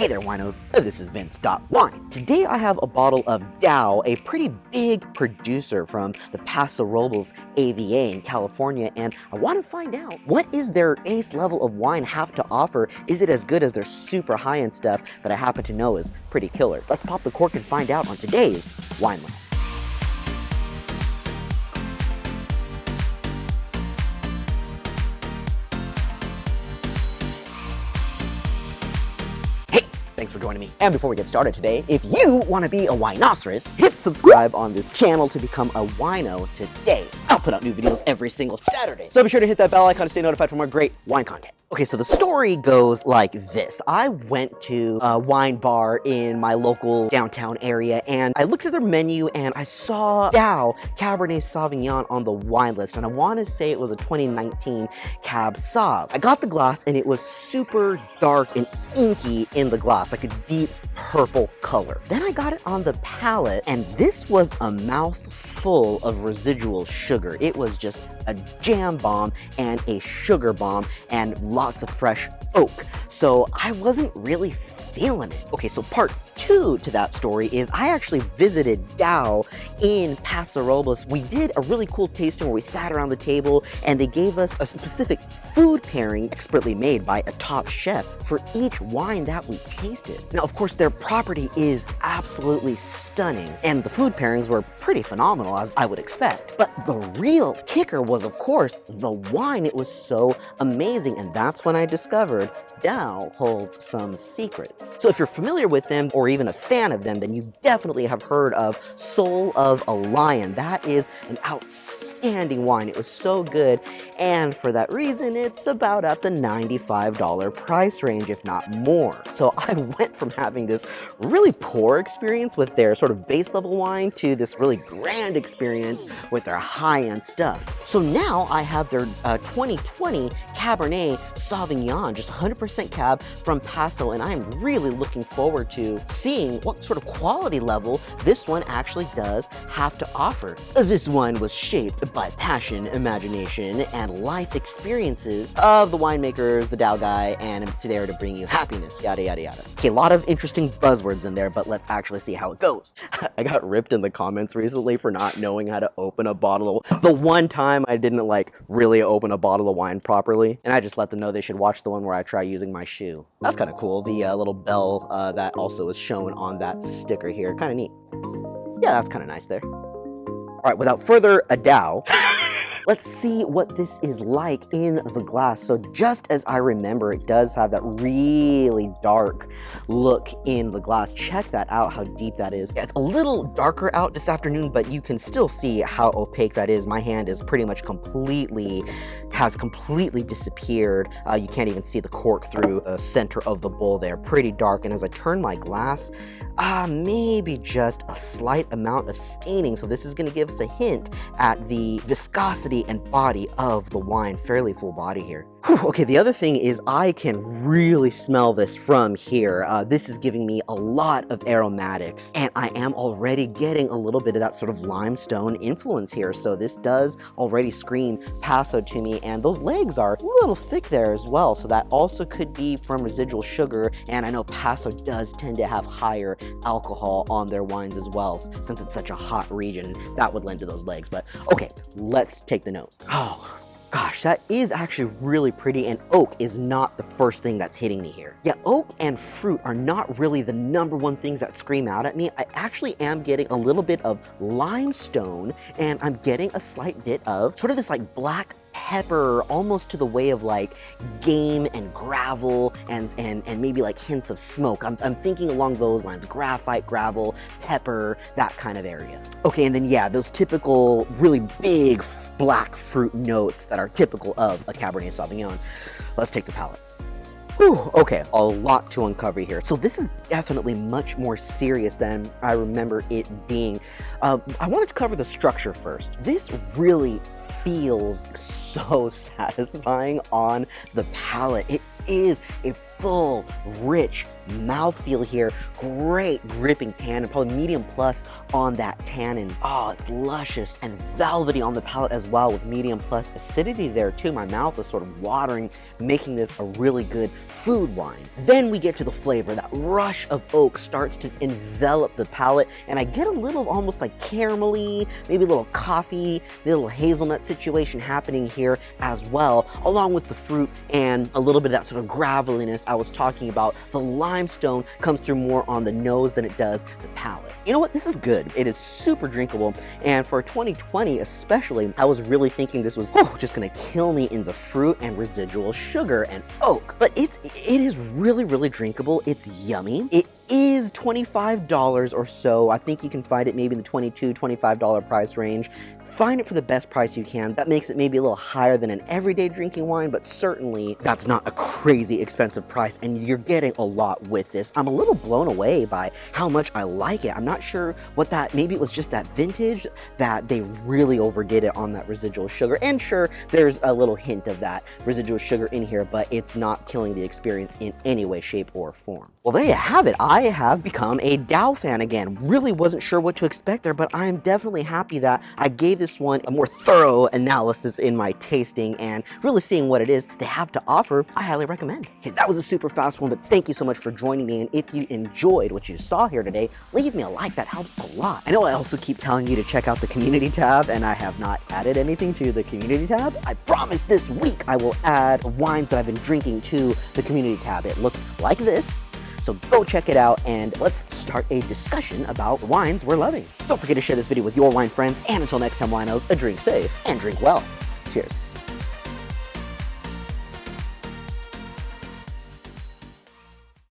Hey there, winos. This is Vince.Wine. Today I have a bottle of Daou, a pretty big producer from the Paso Robles AVA in California, and I want to find out, what is their ace level of wine have to offer? Is it as good as their super high-end stuff that I happen to know is pretty killer? Let's pop the cork and find out on today's Wine Lab. Thanks for joining me. And before we get started today, if you want to be a winoceros, hit subscribe on this channel to become a wino today. I'll put out new videos every single Saturday, so be sure to hit that bell icon to stay notified for more great wine content. Okay, so the story goes like this. I went to a wine bar in my local downtown area and I looked at their menu and I saw Daou Cabernet Sauvignon on the wine list, and I want to say it was a 2019 Cab Sauv. I got the glass and it was super dark and inky in the glass, like a deep purple color. Then I got it on the palate and this was a mouthful of residual sugar. It was just a jam bomb and a sugar bomb and lots of fresh oak. So I wasn't really feeling it. Okay, so part two to that story is I actually visited Daou in Paso Robles. We did a really cool tasting where we sat around the table and they gave us a specific food pairing expertly made by a top chef for each wine that we tasted. Now, of course, their property is absolutely stunning and the food pairings were pretty phenomenal, as I would expect. But the real kicker was, of course, the wine. It was so amazing, and that's when I discovered Daou holds some secrets. So if you're familiar with them or even a fan of them, then you definitely have heard of Soul of a Lion. That is an outstanding wine. It was so good, and for that reason, it's about at the $95 price range, if not more. So I went from having this really poor experience with their sort of base level wine to this really grand experience with their high-end stuff. So now I have their 2020 Cabernet Sauvignon, just 100% Cab from Paso, and I'm really looking forward to seeing what sort of quality level this one actually does have to offer. This wine was shaped by passion, imagination, and life experiences of the winemakers, the Daou guy, and it's there to bring you happiness, yada, yada, yada. Okay, a lot of interesting buzzwords in there, but let's actually see how it goes. I got ripped in the comments recently for not knowing how to open a bottle of, the one time I didn't really open a bottle of wine properly, and I just let them know they should watch the one where I try using my shoe. That's kind of cool. The little bell that also is shown on that sticker here, kind of neat. Yeah, that's kind of nice there. All right, without further ado, let's see what this is like in the glass. So just as I remember, it does have that really dark look in the glass. Check that out, how deep that is. Yeah, it's a little darker out this afternoon, but you can still see how opaque that is. My hand is pretty much has completely disappeared. You can't even see the cork through the center of the bowl there. Pretty dark, and as I turn my glass, maybe just a slight amount of staining. So this is gonna give us a hint at the viscosity and body of the wine. Fairly full body here. Whew, okay, the other thing is I can really smell this from here. This is giving me a lot of aromatics, and I am already getting a little bit of that sort of limestone influence here. So this does already scream Paso to me, and those legs are a little thick there as well. So that also could be from residual sugar, and I know Paso does tend to have higher alcohol on their wines as well, since it's such a hot region. That would lend to those legs. But okay, let's take the nose. Oh gosh, that is actually really pretty, and oak is not the first thing that's hitting me here. Yeah, oak and fruit are not really the number one things that scream out at me. I actually am getting a little bit of limestone, and I'm getting a slight bit of sort of this black pepper, almost to the way of game and gravel, and maybe hints of smoke. I'm thinking along those lines: graphite, gravel, pepper, that kind of area. Okay, and then yeah, those typical really big black fruit notes that are typical of a Cabernet Sauvignon. Let's take the palate. Whew, okay, a lot to uncover here. So this is definitely much more serious than I remember it being. I wanted to cover the structure first. This really feels so satisfying on the palate. It is a full, rich mouthfeel here. Great gripping tannin, probably medium plus on that tannin. Oh, it's luscious and velvety on the palate as well, with medium plus acidity there too. My mouth is sort of watering, making this a really good food wine. Then we get to the flavor. That rush of oak starts to envelop the palate, and I get a little almost like caramelly, maybe a little coffee, maybe a little hazelnut situation happening here as well, along with the fruit and a little bit of that sort of graveliness I was talking about. The limestone comes through more on the nose than it does the palate. You know what? This is good. It is super drinkable, and for 2020 especially, I was really thinking this was just gonna kill me in the fruit and residual sugar and oak. But it is really, really drinkable. It's yummy. It is $25 or so. I think you can find it maybe in the $22, $25 price range. Find it for the best price you can. That makes it maybe a little higher than an everyday drinking wine, but certainly that's not a crazy expensive price, and you're getting a lot with this. I'm a little blown away by how much I like it. I'm not sure what that, maybe it was just that vintage that they really overdid it on that residual sugar. And sure, there's a little hint of that residual sugar in here, but it's not killing the experience in any way, shape, or form. Well, there you have it. I have become a Daou fan again. Really wasn't sure what to expect there, but I'm definitely happy that I gave this one a more thorough analysis in my tasting, and really seeing what it is they have to offer, I highly recommend. Okay, that was a super fast one, but thank you so much for joining me, and if you enjoyed what you saw here today, leave me a like. That helps a lot. I know I also keep telling you to check out the community tab, and I have not added anything to the community tab. I promise this week I will add wines that I've been drinking to the community tab. It looks like this. So go check it out, and let's start a discussion about wines we're loving. Don't forget to share this video with your wine friends, and until next time, winos, drink safe and drink well. Cheers.